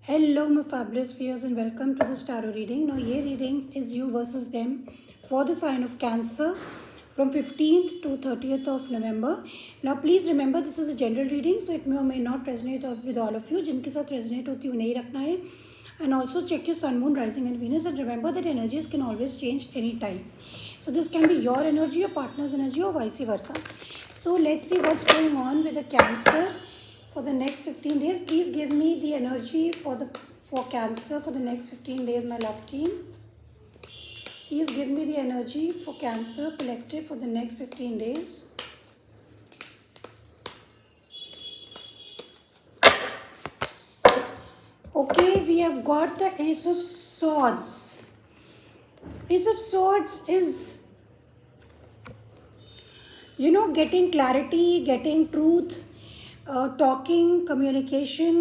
Hello, my fabulous viewers, and welcome to this tarot reading. Now, ये reading is you versus them for the sign of Cancer from 15th to 30th of November. Now, please remember this is a general reading, so it may or may not resonate with all of you. जिनके साथ resonate होती है नहीं रखना है. And also check your Sun, Moon, Rising, and Venus, and remember that energies can always change anytime. So this can be your energy, your partner's energy, or vice versa. So let's see what's going on with the Cancer for the next 15 days. Please give me the energy for Cancer for the next 15 days, my love team. Please give me the energy for Cancer collective for the next 15 days. Okay, we have got the Ace of Swords. Ace of Swords is, getting clarity, getting truth, talking, communication,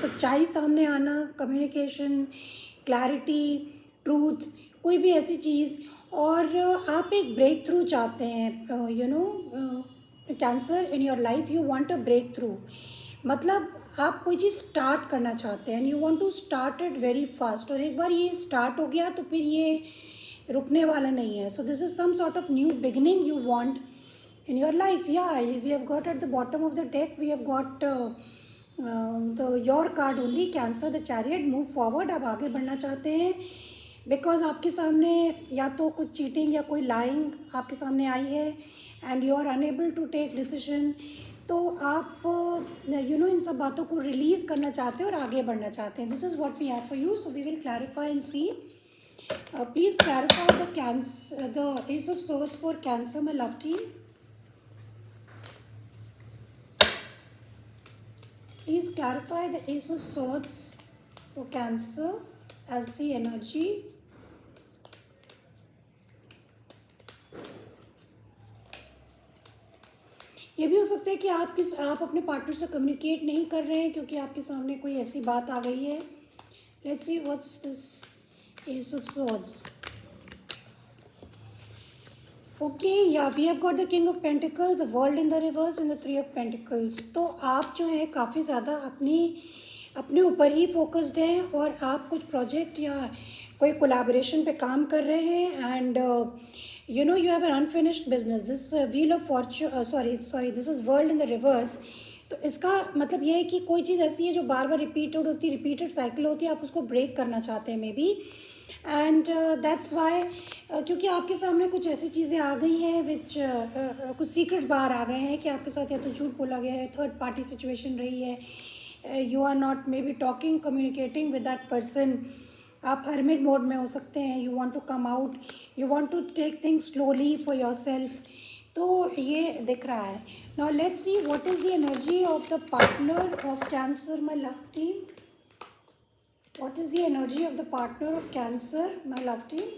सच्चाई सामने आना, communication, clarity, truth, कोई भी ऐसी चीज़. और आप एक break through चाहते हैं, Cancer in your life. You want a breakthrough, मतलब आप कोई चीज़ स्टार्ट करना चाहते हैं. You want to start it very fast, और एक बार ये स्टार्ट हो गया तो फिर ये रुकने वाला नहीं है. So this is some sort of new beginning you want in your life. Yeah, we have got at the bottom of the deck, we have got your card only, Cancer, the Chariot. Move forward, आप आगे बढ़ना चाहते हैं because आपके सामने या तो कुछ चीटिंग या कोई लाइंग आपके सामने आई है and you are unable to take decision. तो आप इन सब बातों को रिलीज़ करना चाहते हैं और आगे बढ़ना चाहते हैं. This is what we have for you. So we will clarify and see. Please clarify the ace of swords for cancer, my love team. Please clarify the Ace of Swords for Cancer as the energy. ये भी हो सकता है कि आप अपने partner से communicate नहीं कर रहे हैं क्योंकि आपके सामने कोई ऐसी बात आ गई है. Let's see what's this Ace of Swords. Okay, yeah, we have got the King of Pentacles, the World in the reverse, and the Three of Pentacles. तो आप जो है काफ़ी ज़्यादा अपने ऊपर ही फोकस्ड हैं और आप कुछ प्रोजेक्ट या कोई कोलैबोरेशन पे काम कर रहे हैं. And you have an unfinished business. This wheel of Fortune, sorry this is world in the reverse. तो इसका मतलब ये है कि कोई चीज़ ऐसी है जो बार बार रिपीटेड होती है, रिपीटेड साइकिल होती है, आप उसको ब्रेक करना चाहते हैं may be. And that's why, क्योंकि आपके सामने कुछ ऐसी चीज़ें आ गई हैं विच कुछ सीक्रेट्स बाहर आ गए हैं कि आपके साथ या तो झूठ बोला गया है, थर्ड पार्टी सिचुएशन रही है, you are not maybe talking, communicating with that person. आप हर्मिट मोड में हो सकते हैं. You want to come out, you want to take things slowly for yourself. तो ये दिख रहा है. Now let's see what is the energy of the partner of Cancer, my love team. What is the energy of the partner of Cancer, my love team?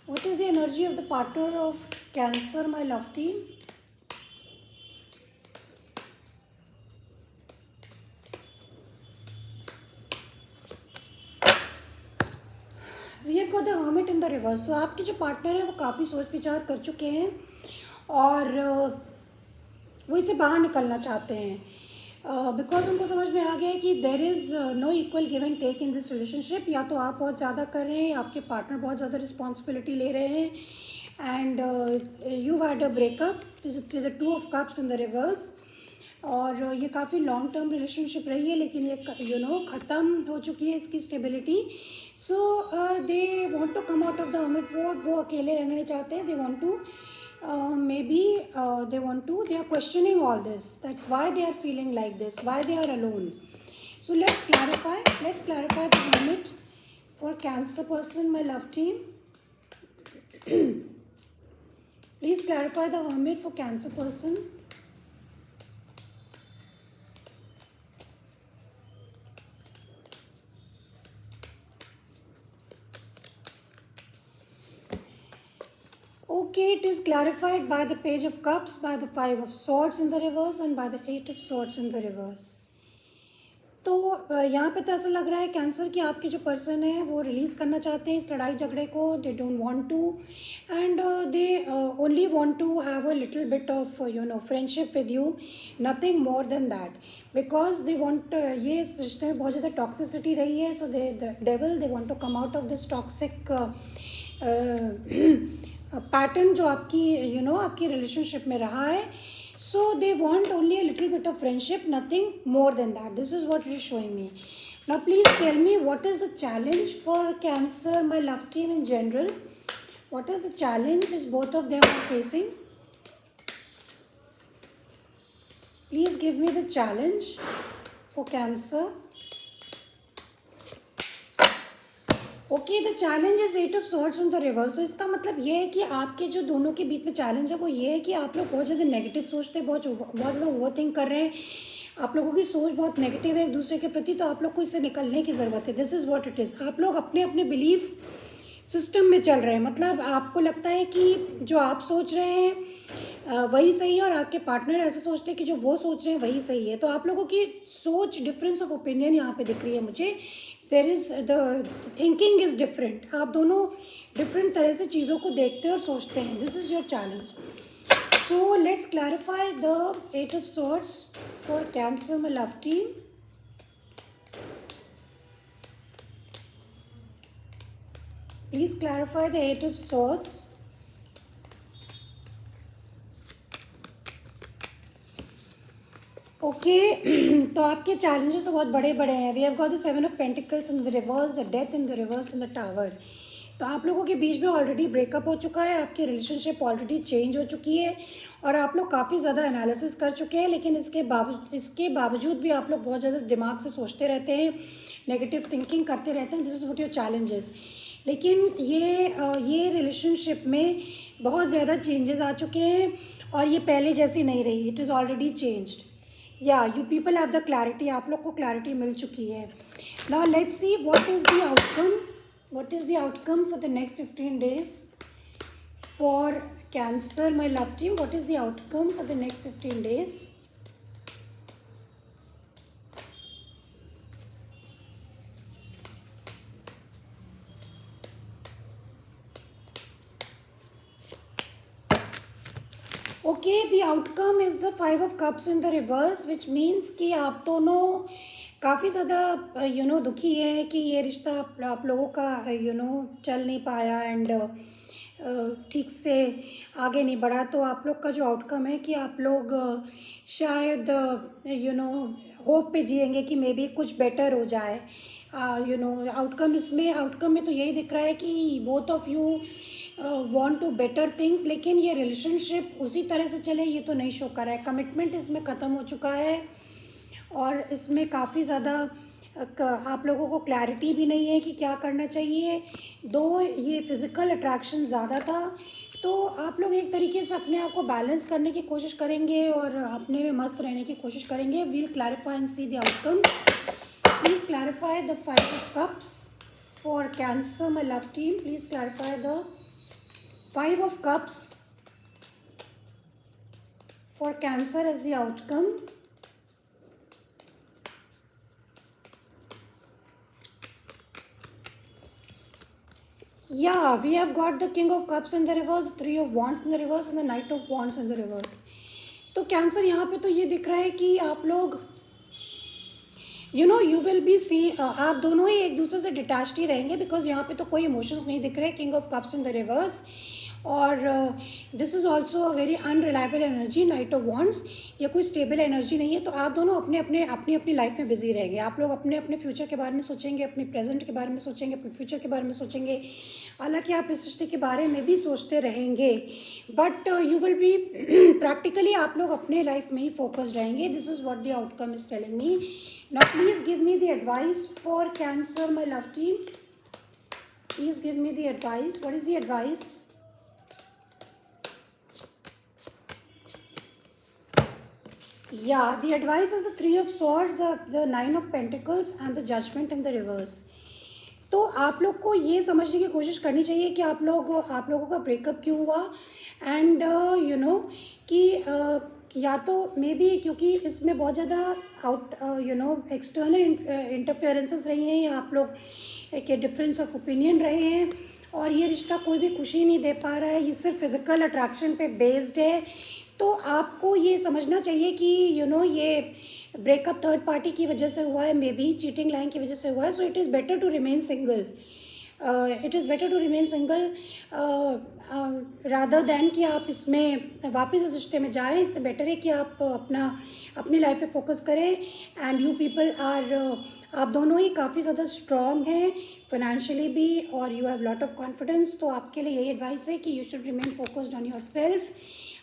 What is the energy of the partner of Cancer, my love team? We have got the hermit in the reverse. तो आपके जो partner है वो काफ़ी सोच विचार कर चुके हैं और वो इसे बाहर निकलना चाहते हैं बिकॉज उनको समझ में आ गया है कि there is no equal give and take in this relationship. या तो आप बहुत ज़्यादा कर रहे हैं, आपके पार्टनर बहुत ज़्यादा रिस्पॉन्सिबिलिटी ले रहे हैं. And you had a breakup with the two of cups in the reverse. और ये काफ़ी लॉन्ग टर्म रिलेशनशिप रही है लेकिन ये ख़त्म हो चुकी है इसकी stability. So they want to come out of the hermit mode. वो अकेले रहना नहीं चाहते हैं. They want to they are questioning all this, that why they are feeling like this, why they are alone. So let's clarify the hermit for Cancer person, my love team. Please clarify the hermit for Cancer person. Okay, it is clarified by the Page of Cups, by the Five of Swords in the reverse, and by the Eight of Swords in the reverse. तो यहाँ पे तो ऐसा लग रहा है cancer कि आपके जो पर्सन है वो रिलीज़ करना चाहते हैं इस लड़ाई झगड़े को. They don't want to end they only want to have a little bit of friendship with you, nothing more than that. Because they want, ये इस रिश्ते में बहुत ज़्यादा टॉक्सिसिटी रही है. So they the devil they want to come out of this toxic pattern जो आपकी आपकी रिलेशनशिप में रहा है. So they want only a little bit of friendship, nothing more than that. This is what it is showing me. Now please tell me, what is the challenge for Cancer, my love team in general? What is the challenge which both of them are facing? Please give me the challenge for Cancer. Okay, the challenge is 8 of swords in the reverse. तो इसका मतलब ये है कि आपके जो दोनों के बीच में चैलेंज है वो ये है कि आप लोग बहुत ज़्यादा नेगेटिव सोचते हैं, बहुत ज़्यादा ओवर थिंक कर रहे हैं. आप लोगों की सोच बहुत नेगेटिव है एक दूसरे के प्रति. तो आप लोग को इससे निकलने की ज़रूरत है. This is what it is. आप लोग अपने अपने बिलीफ सिस्टम में चल रहे हैं. मतलब आपको लगता है कि जो आप सोच रहे हैं वही सही है और आपके पार्टनर ऐसे सोचते हैं कि जो वो सोच रहे हैं वही सही है. तो आप लोगों की सोच, डिफरेंस ऑफ ओपिनियन यहाँ पे दिख रही है मुझे. There is the thinking is different. आप दोनों डिफरेंट तरह से चीज़ों को देखते हैं और सोचते हैं. This is your challenge. So let's clarify the 8 of swords for cancer, my love team. Please clarify the 8 of swords. Okay तो आपके चैलेंजेस तो बहुत बड़े बड़े हैं. We have got the 7 of pentacles in the reverse, the death in the reverse, in the tower. तो आप लोगों के बीच में ऑलरेडी ब्रेकअप हो चुका है. आपकी रिलेशनशिप ऑलरेडी चेंज हो चुकी है और आप लोग काफ़ी ज़्यादा एनालिसिस कर चुके हैं. लेकिन इसके बावजूद भी आप लोग बहुत ज़्यादा दिमाग से सोचते रहते हैं, नेगेटिव थिंकिंग करते रहते हैं. This is what your challenges. लेकिन ये रिलेशनशिप में बहुत ज़्यादा चेंजेस आ चुके हैं और ये पहले जैसी नहीं रही. It is already changed. या you people have the clarity. आप लोग को क्लैरिटी मिल चुकी है. Now let's see what is the outcome. What is the outcome for the next 15 days for cancer, my love team. What is the outcome for the next 15 days? Okay, the outcome is the 5 of cups in the reverse, which means कि आप दोनों काफ़ी ज़्यादा दुखी है कि ये रिश्ता आप लोगों का चल नहीं पाया एंड ठीक से आगे नहीं बढ़ा. तो आप लोग का जो आउटकम है कि आप लोग शायद होप पे जिएंगे कि मे बी कुछ बेटर हो जाए. आउटकम में तो यही दिख रहा है कि both of you want to better things. लेकिन ये रिलेशनशिप उसी तरह से चले ये तो नहीं शो कर रहा है. कमिटमेंट इसमें ख़त्म हो चुका है और इसमें काफ़ी ज़्यादा आप लोगों को क्लैरिटी भी नहीं है कि क्या करना चाहिए. दो ये फिज़िकल अट्रैक्शन ज़्यादा था तो आप लोग एक तरीके से अपने आप को बैलेंस करने की कोशिश करेंगे और अपने में मस्त रहने की कोशिश करेंगे. We'll clarify and see the outcome. Please clarify the 5 of cups for cancer, my love team. Please clarify the 5 of cups for Cancer as the outcome. Yeah, we have got the King of Cups in the reverse, the 3 of Wands in the reverse and the Knight of Wands in the reverse. तो cancer यहाँ पे तो ये दिख रहा है कि आप लोग यू विल बी सी, आप दोनों ही एक दूसरे से डिटैच्ड ही रहेंगे बिकॉज यहाँ पे तो कोई इमोशंस नहीं दिख रहे. King of cups in the reverse और this is also a very unreliable energy. Knight of wands, ये कोई स्टेबल एनर्जी नहीं है. तो आप दोनों अपनी लाइफ में बिजी रहेंगे. आप लोग अपने अपने फ्यूचर के बारे में सोचेंगे, अपने प्रेजेंट के बारे में सोचेंगे, अपने फ्यूचर के बारे में सोचेंगे. हालांकि आप इस रिश्ते के बारे में भी सोचते रहेंगे but you will be practically आप लोग अपने लाइफ में ही फोकस्ड रहेंगे. This is what the outcome is telling me. Now please give me the advice for cancer, my love team. Please give me the advice. What is the advice? Yeah, the advice is the 3 of Swords, the 9 of Pentacles and the Judgment in the reverse. तो आप लोग को ये समझने की कोशिश करनी चाहिए कि आप लोगों का ब्रेकअप क्यों हुआ एंड कि या तो मे बी क्योंकि इसमें बहुत ज़्यादा आउट एक्सटर्नल इंटरफेरेंसेस रही हैं या आप लोग के डिफरेंस ऑफ ओपिनियन रहे हैं और ये रिश्ता कोई भी खुशी नहीं दे पा रहा है, ये सिर्फ फिज़िकल अट्रैक्शन पे बेस्ड है। तो आपको ये समझना चाहिए कि ये ब्रेकअप थर्ड पार्टी की वजह से हुआ है, मे बी चीटिंग लाइन की वजह से हुआ है। So it is better to remain single, it is better to remain single rather than कि आप इसमें वापस इस रिश्ते में जाएं। इससे बेटर है कि आप अपनी लाइफ पे फोकस करें। एंड यू पीपल आर, आप दोनों ही काफ़ी ज़्यादा स्ट्रॉन्ग हैं फाइनेंशियली भी और you have lot of confidence. तो आपके लिए यही एडवाइस है कि you should remain focused on your self,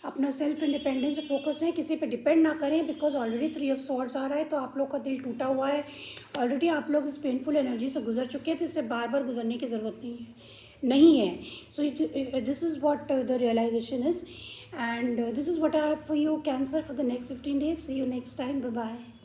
अपना सेल्फ इंडिपेंडेंस पे फोकस है, किसी पे डिपेंड ना करें। बिकॉज ऑलरेडी 3 ऑफ सॉर्ड्स आ रहा है, तो आप लोग का दिल टूटा हुआ है ऑलरेडी, आप लोग इस पेनफुल एनर्जी से गुजर चुके हैं, तो इससे बार बार गुजरने की ज़रूरत नहीं है। So this is what the realisation is, and this is what I have for you Cancer for the next 15 days। See you next time, bye bye.